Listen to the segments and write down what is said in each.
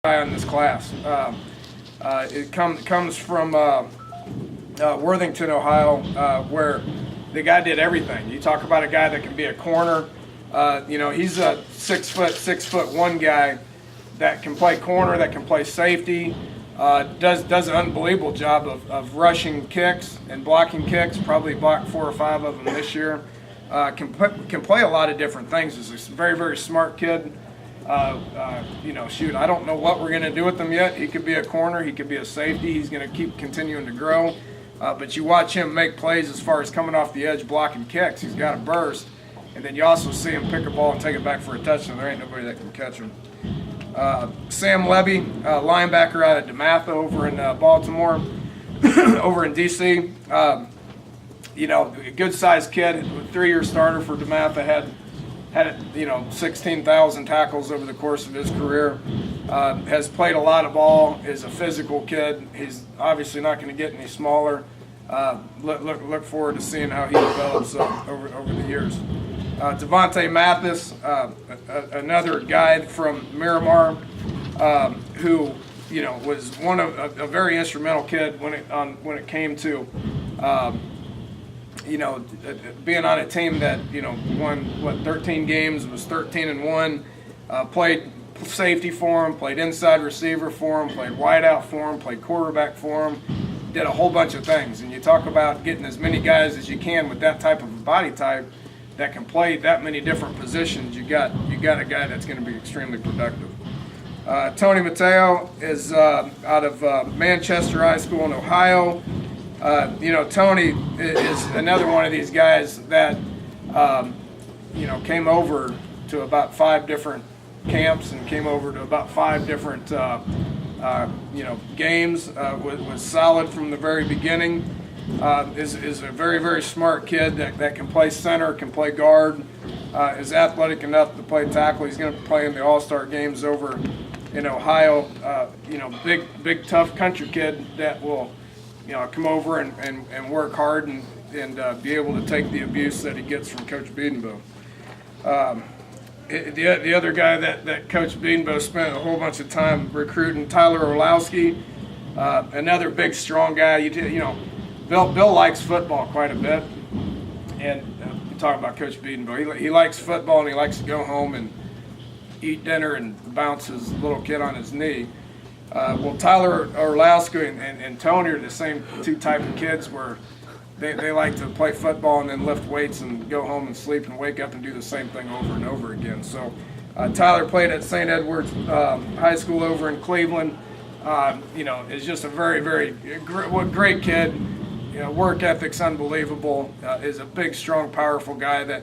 guy in this class. It comes from Worthington, Ohio, where the guy did everything. You talk about a guy that can be a corner. He's a 6'1" guy that can play corner, that can play safety. Does an unbelievable job of rushing kicks and blocking kicks. Probably blocked 4 or 5 of them this year. Can play a lot of different things. He's a very, very smart kid. I don't know what we're going to do with him yet. He could be a corner. He could be a safety. He's going to keep continuing to grow. But you watch him make plays as far as coming off the edge, blocking kicks. He's got a burst. And then you also see him pick a ball and take it back for a touchdown. There ain't nobody that can catch him. Sam Levy, linebacker out of DeMatha over in Baltimore, over in D.C. A good-sized kid, 3-year starter for DeMatha, had 16,000 tackles over the course of his career. Has played a lot of ball, is a physical kid. He's obviously not going to get any smaller. Look forward to seeing how he develops over the years. Devontae Mathis, another guy from Miramar, who was a very instrumental kid when it came to being on a team that won 13 games, was 13-1, played safety for him, played inside receiver for him, played wideout for him, played quarterback for him, did a whole bunch of things. And you talk about getting as many guys as you can with that type of a body type that can play that many different positions. You got a guy that's going to be extremely productive. Tony Mateo is out of Manchester High School in Ohio. Tony is another one of these guys that came over to about 5 different camps and came over to about 5 different games. Was solid from the very beginning. Is a very, very smart kid that can play center, can play guard, is athletic enough to play tackle. He's going to play in the All-Star games over in Ohio. Big tough country kid that will come over and work hard and be able to take the abuse that he gets from Coach Biedenbow. The other guy that Coach Biedenbow spent a whole bunch of time recruiting, Tyler Orlowski, another big, strong guy. Bill likes football quite a bit, and you talk about Coach Biedenbow. He likes football, and he likes to go home and eat dinner and bounce his little kid on his knee. Tyler Orlowski and Tony are the same 2 type of kids where they like to play football and then lift weights and go home and sleep and wake up and do the same thing over and over again. So Tyler played at St. Edward's High School over in Cleveland. Is just a very, very great kid. Work ethic's unbelievable. Is a big, strong, powerful guy that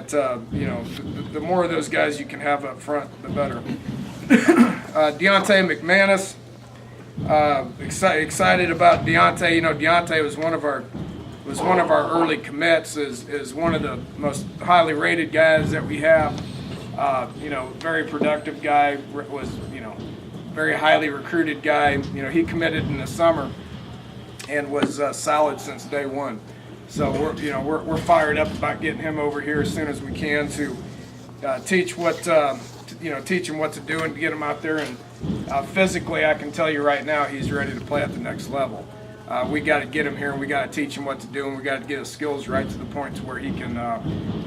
the more of those guys you can have up front, the better. Deontay McManus, excited about Deontay. Deontay was one of our early commits. Is one of the most highly rated guys that we have. Very productive guy. Was very highly recruited guy. He committed in the summer and was solid since day one. So we're fired up about getting him over here as soon as we can to teach him what to do and get him out there. And physically, I can tell you right now, he's ready to play at the next level. We got to get him here, and we got to teach him what to do, and we got to get his skills right to the point to where he can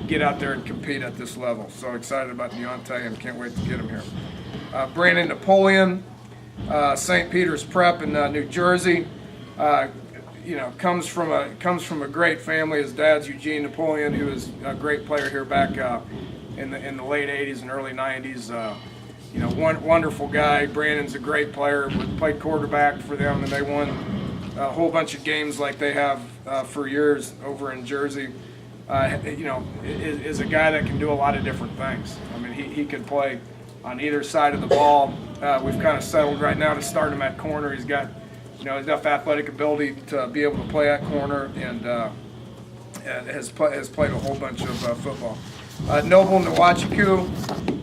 get out there and compete at this level. So excited about Deontay and can't wait to get him here. Brandon Napoleon, St. Peter's Prep in New Jersey. Comes from a great family. His dad's Eugene Napoleon, who is a great player here back in the late '80s and early '90s. Wonderful guy. Brandon's a great player. Played quarterback for them, and they won a whole bunch of games like they have for years over in Jersey. Is a guy that can do a lot of different things. I mean, he could play on either side of the ball. We've kind of settled right now to start him at corner. He's got enough athletic ability to be able to play at corner, and has played a whole bunch of football. Noble Nwachuku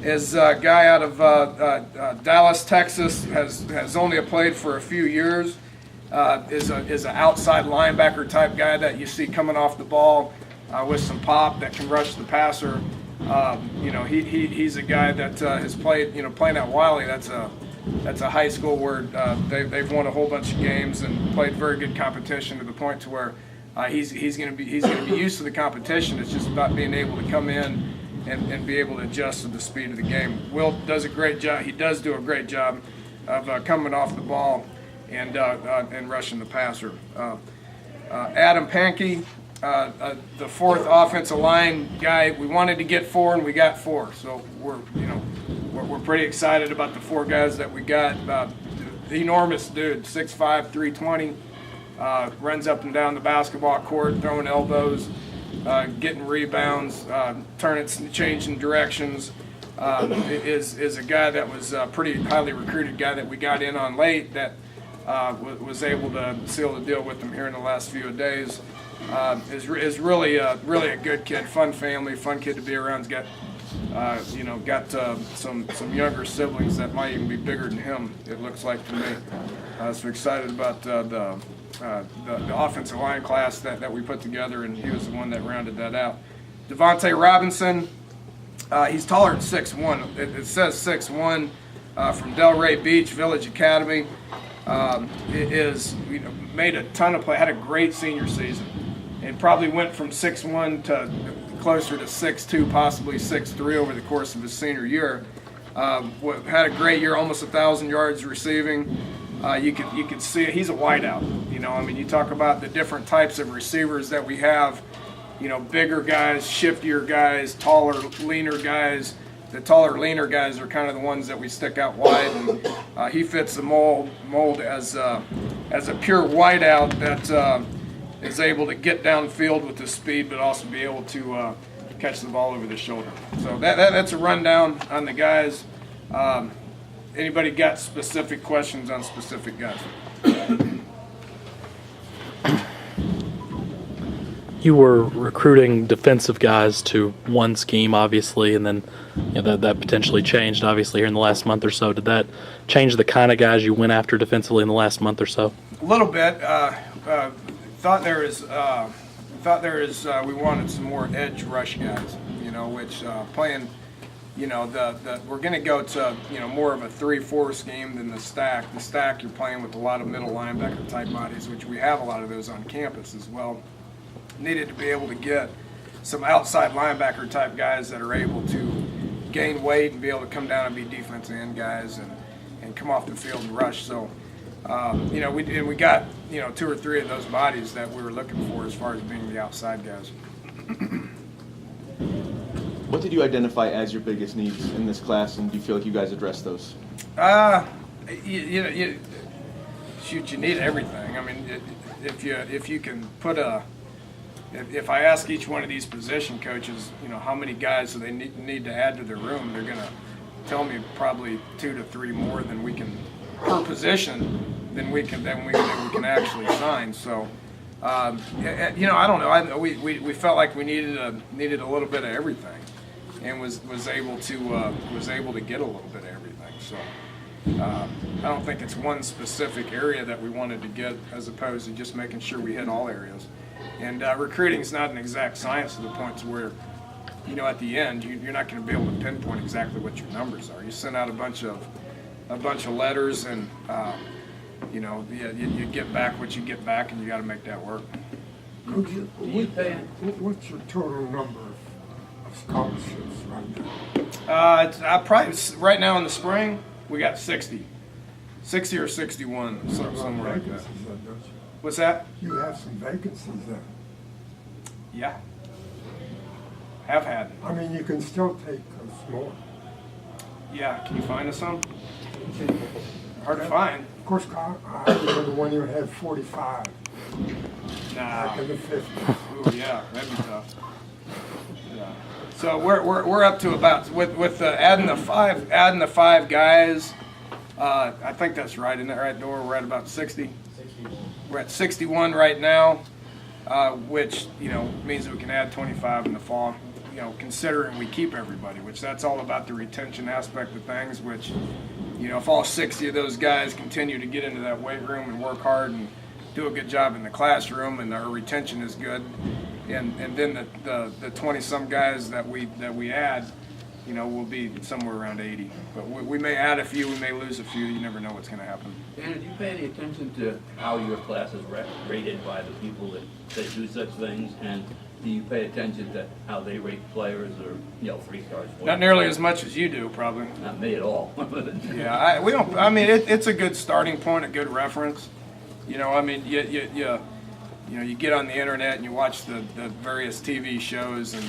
is a guy out of Dallas, Texas. Has only played for a few years. Is an outside linebacker type guy that you see coming off the ball with some pop that can rush the passer. He's a guy that has played playing at Wiley. That's a that's a high school where they've won a whole bunch of games and played very good competition to the point to where he's going to be used to the competition. It's just about being able to come in and be able to adjust to the speed of the game. Will does a great job. He does do a great job of coming off the ball and rushing the passer. Adam Pankey, the fourth offensive line guy. We wanted to get 4 and we got 4. So we're pretty excited about the 4 guys that we got. The enormous dude, 6'5", 320, runs up and down the basketball court, throwing elbows, getting rebounds, changing directions. Is a guy that was a pretty highly recruited guy that we got in on late that was able to seal the deal with him here in the last few days. Is really a good kid, fun family, fun kid to be around. He's got some younger siblings that might even be bigger than him. It looks like to me. So excited about the offensive line class that we put together, and he was the one that rounded that out. Devontae Robinson, he's taller than 6'1". It says 6'1", from Delray Beach Village Academy. Made a ton of play, had a great senior season, and probably went from 6'1" to closer to 6'2", possibly 6'3" over the course of his senior year. Had a great year, almost 1,000 yards receiving. You could see it. He's a wideout. You talk about the different types of receivers that we have. Bigger guys, shiftier guys, taller, leaner guys. The taller, leaner guys are kind of the ones that we stick out wide, and he fits the mold as a pure wideout that is able to get downfield with the speed, but also be able to catch the ball over the shoulder. So that's a rundown on the guys. Anybody got specific questions on specific guys? You were recruiting defensive guys to one scheme, obviously, and then that potentially changed, obviously, here in the last month or so. Did that change the kind of guys you went after defensively in the last month or so? A little bit. We wanted some more edge rush guys, which playing, we're going to go to, more of a 3-4 scheme than the stack. The stack, you're playing with a lot of middle linebacker type bodies, which we have a lot of those on campus as well. Needed to be able to get some outside linebacker type guys that are able to gain weight and be able to come down and be defensive end guys and come off the field and rush. So, we got 2 or 3 of those bodies that we were looking for as far as being the outside guys. What did you identify as your biggest needs in this class, and do you feel like you guys addressed those? You need everything. If you can put if I ask each one of these position coaches, how many guys do they need to add to their room, they're going to tell me probably 2 to 3 more than we can per position than we can actually sign. So, I don't know. We felt like we needed a little bit of everything, and was able to get a little bit of everything. So. I don't think it's one specific area that we wanted to get, as opposed to just making sure we hit all areas. And recruiting is not an exact science to the point to where, at the end, you're not going to be able to pinpoint exactly what your numbers are. You send out a bunch of letters, and you get back what you get back, and you got to make that work. What's your total number of scholarships right now? Probably right now in the spring. We got 60 or 61, somewhere like that. Then, don't you? What's that? You have some vacancies then. Yeah. Have had. You can still take more. Yeah, can you find us some? Hard to find. Of course, I remember when you had 45. Nah. Back in the 50s. Ooh, yeah, that'd be tough. Yeah. So we're up to about with adding the five guys. I think that's right. Isn't that right, Dora? We're at about 60. 61. We're at 61 right now, which means that we can add 25 in the fall. Considering we keep everybody, which that's all about the retention aspect of things. Which, if all 60 of those guys continue to get into that weight room and work hard and do a good job in the classroom, and our retention is good. And then the 20-some guys that we add, we'll be somewhere around 80. But we may add a few, we may lose a few. You never know what's going to happen. And do you pay any attention to how your class is rated by the people that do such things? And do you pay attention to how they rate players or 3 stars? Not nearly as much as you do, probably. Not me at all. Yeah, we don't. I mean, it's a good starting point, a good reference. I mean, you get on the internet and you watch the various TV shows and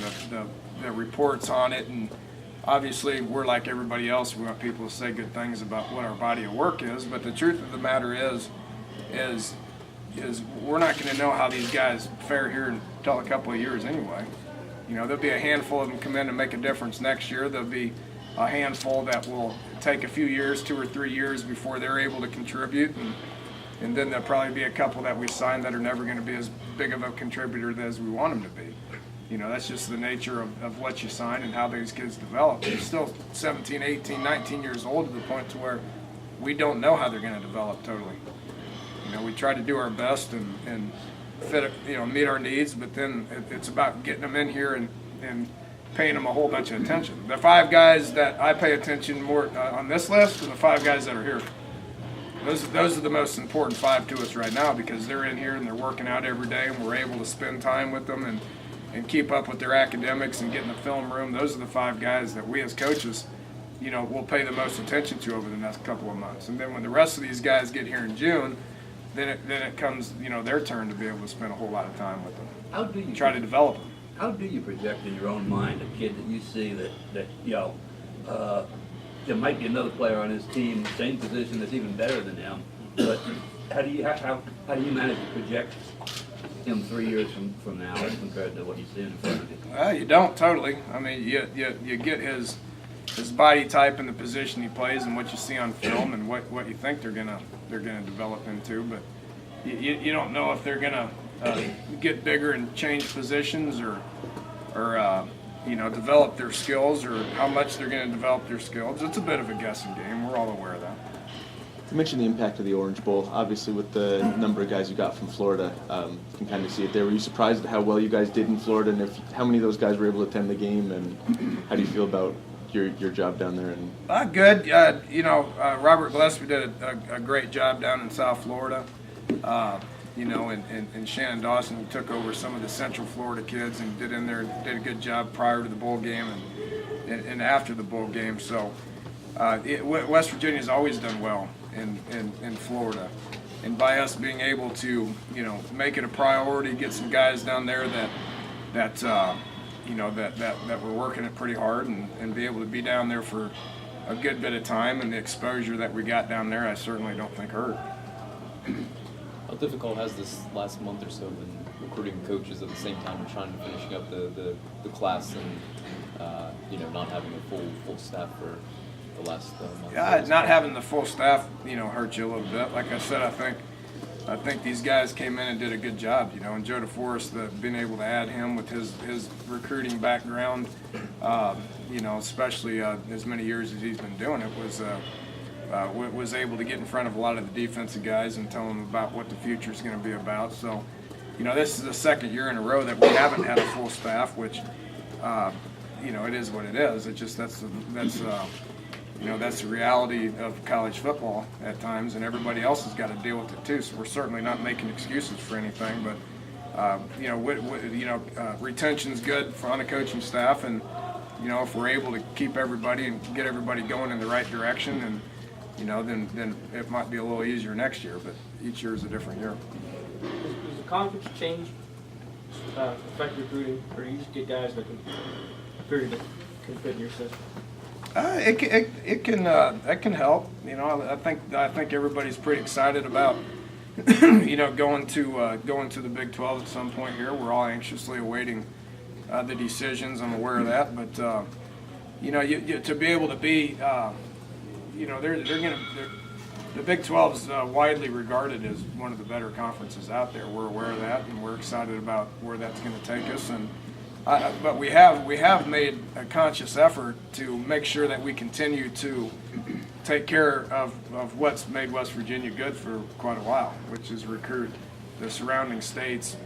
the reports on it, and obviously we're like everybody else. We want people to say good things about what our body of work is, but the truth of the matter is we're not going to know how these guys fare here until a couple of years anyway. There'll be a handful of them come in and make a difference next year. There'll be a handful that will take a few years, 2 or 3 years, before they're able to contribute, and then there'll probably be a couple that we sign that are never going to be as big of a contributor as we want them to be. That's just the nature of what you sign and how these kids develop. They're still 17, 18, 19 years old to the point to where we don't know how they're going to develop totally. We try to do our best and fit, meet our needs, but then it's about getting them in here and paying them a whole bunch of attention. The 5 guys that I pay attention more on this list are the 5 guys that are here. Those are the most important 5 to us right now, because they're in here and they're working out every day, and we're able to spend time with them and keep up with their academics and get in the film room. Those are the 5 guys that we as coaches, will pay the most attention to over the next couple of months. And then when the rest of these guys get here in June, then it comes, their turn to be able to spend a whole lot of time with them. How do you try to develop them? How do you project in your own mind a kid that you see that there might be another player on his team, same position, that's even better than him, but how do you manage to project him 3 years from now as compared to what you see in front of you? You don't totally. I mean, you get his body type and the position he plays and what you see on film and what you think they're gonna develop into, but you don't know if they're gonna get bigger and change positions or develop their skills, or how much they're going to develop their skills. It's a bit of a guessing game. We're all aware of that. You mentioned the impact of the Orange Bowl. Obviously, with the number of guys you got from Florida, you can kind of see it there. Were you surprised at how well you guys did in Florida, and how many of those guys were able to attend the game, and how do you feel about your job down there? And good. Robert Gillespie did a great job down in South Florida. And Shannon Dawson, who took over some of the Central Florida kids and did a good job prior to the bowl game and after the bowl game. So West Virginia's always done well in Florida, and by us being able to make it a priority, get some guys down there that we're working it pretty hard, and be able to be down there for a good bit of time, and the exposure that we got down there, I certainly don't think hurt. How difficult has this last month or so been recruiting coaches at the same time and trying to finishing up the class and not having a full staff for the last month? Yeah, not having the full staff hurts you a little bit. Like I said, I think these guys came in and did a good job. And Joe DeForest, being able to add him with his recruiting background, especially as many years as he's been doing it, was able to get in front of a lot of the defensive guys and tell them about what the future is going to be about. So, this is the second year in a row that we haven't had a full staff, which, it is what it is. It just that's the reality of college football at times, and everybody else has got to deal with it too. So we're certainly not making excuses for anything, but retention's good on the coaching staff, and if we're able to keep everybody and get everybody going in the right direction, and then it might be a little easier next year, but each year is a different year. Does the conference change affect recruiting, or you just get guys that can fit in your system? It can help. I think everybody's pretty excited about going to the Big 12 at some point here. We're all anxiously awaiting the decisions. I'm aware of that, but to be able to be the Big 12 is widely regarded as one of the better conferences out there. We're aware of that, and we're excited about where that's going to take us. And but we have made a conscious effort to make sure that we continue to take care of what's made West Virginia good for quite a while, which is recruit the surrounding states.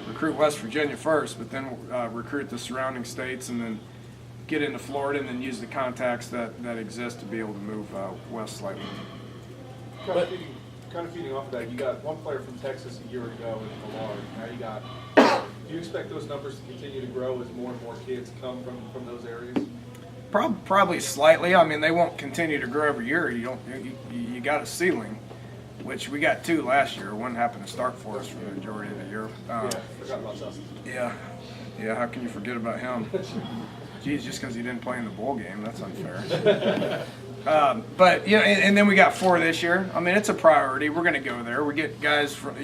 Recruit West Virginia first, but then recruit the surrounding states, and then get into Florida and then use the contacts that exist to be able to move west slightly. Kind of feeding off of that, you got one player from Texas a year ago in Millard. Now you got. Do you expect those numbers to continue to grow as more and more kids come from those areas? Probably slightly. I mean, they won't continue to grow every year. You got a ceiling, which we got 2 last year. One happened to start for us for the majority of the year. Yeah, forgot about Dustin. Yeah. How can you forget about him? Geez, just because he didn't play in the bowl game, that's unfair. But and then we got 4 this year. I mean, it's a priority. We're going to go there. We get guys from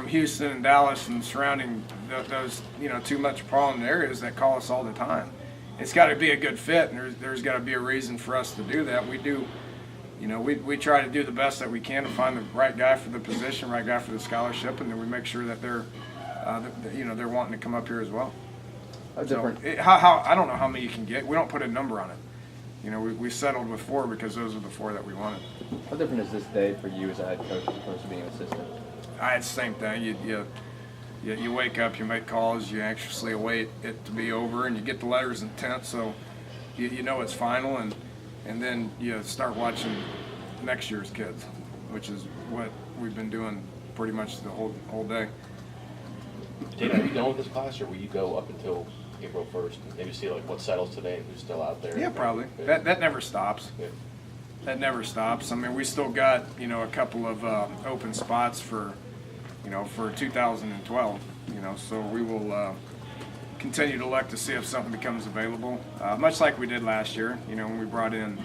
Houston and Dallas and surrounding those 2 metropolitan areas that call us all the time. It's got to be a good fit, and there's got to be a reason for us to do that. We do, we try to do the best that we can to find the right guy for the position, right guy for the scholarship, and then we make sure that they're wanting to come up here as well. How different? I don't know how many you can get. We don't put a number on it. We settled with 4 because those are the 4 that we wanted. How different is this day for you as a head coach as opposed to being an assistant? It's the same thing. You wake up, you make calls, you anxiously await it to be over, and you get the letters of intent, so you know it's final, and then you start watching next year's kids, which is what we've been doing pretty much the whole day. Dana, are you done with this class, or will you go up until April 1st and maybe see what settles today and who's still out there? Yeah, probably. That never stops. Yeah. That never stops. I mean, we still got a couple of open spots for 2012. So we will continue to look to see if something becomes available, much like we did last year. When we brought in,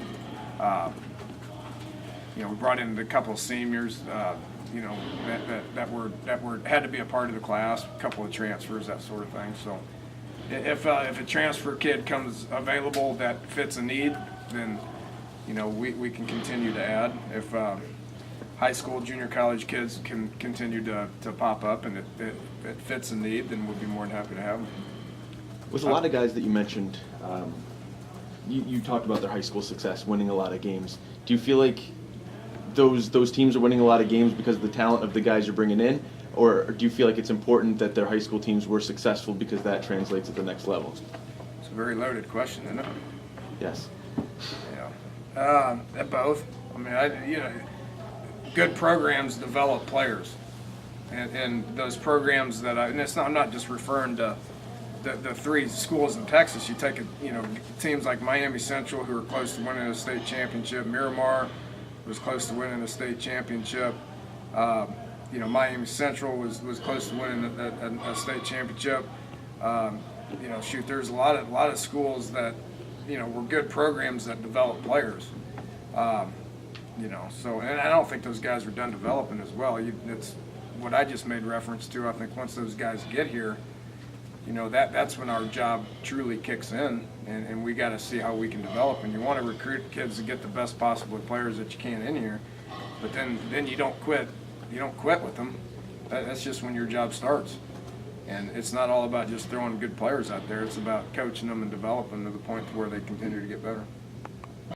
a couple of seniors. That had to be a part of the class, a couple of transfers, that sort of thing. So if a transfer kid comes available that fits a need, then we can continue to add. If high school, junior college kids can continue to pop up and it fits a need, then we'll be more than happy to have them. With a lot of guys that you mentioned, you talked about their high school success, winning a lot of games. Do you feel like those teams are winning a lot of games because of the talent of the guys you're bringing in, or do you feel like it's important that their high school teams were successful because that translates at the next level? It's a very loaded question, isn't it? Yes. Yeah. Both. I mean, good programs develop players, and those programs I'm not just referring to the 3 schools in Texas. You take teams like Miami Central, who are close to winning a state championship. Miramar was close to winning a state championship. Miami Central was close to winning a state championship. There's a lot of schools that were good programs that develop players. So and I don't think those guys are done developing as well. It's what I just made reference to. I think once those guys get here, that's when our job truly kicks in, and we got to see how we can develop. And you want to recruit kids to get the best possible players that you can in here, but then you don't quit. You don't quit with them. That's just when your job starts. And it's not all about just throwing good players out there. It's about coaching them and developing them to the point to where they continue to get better.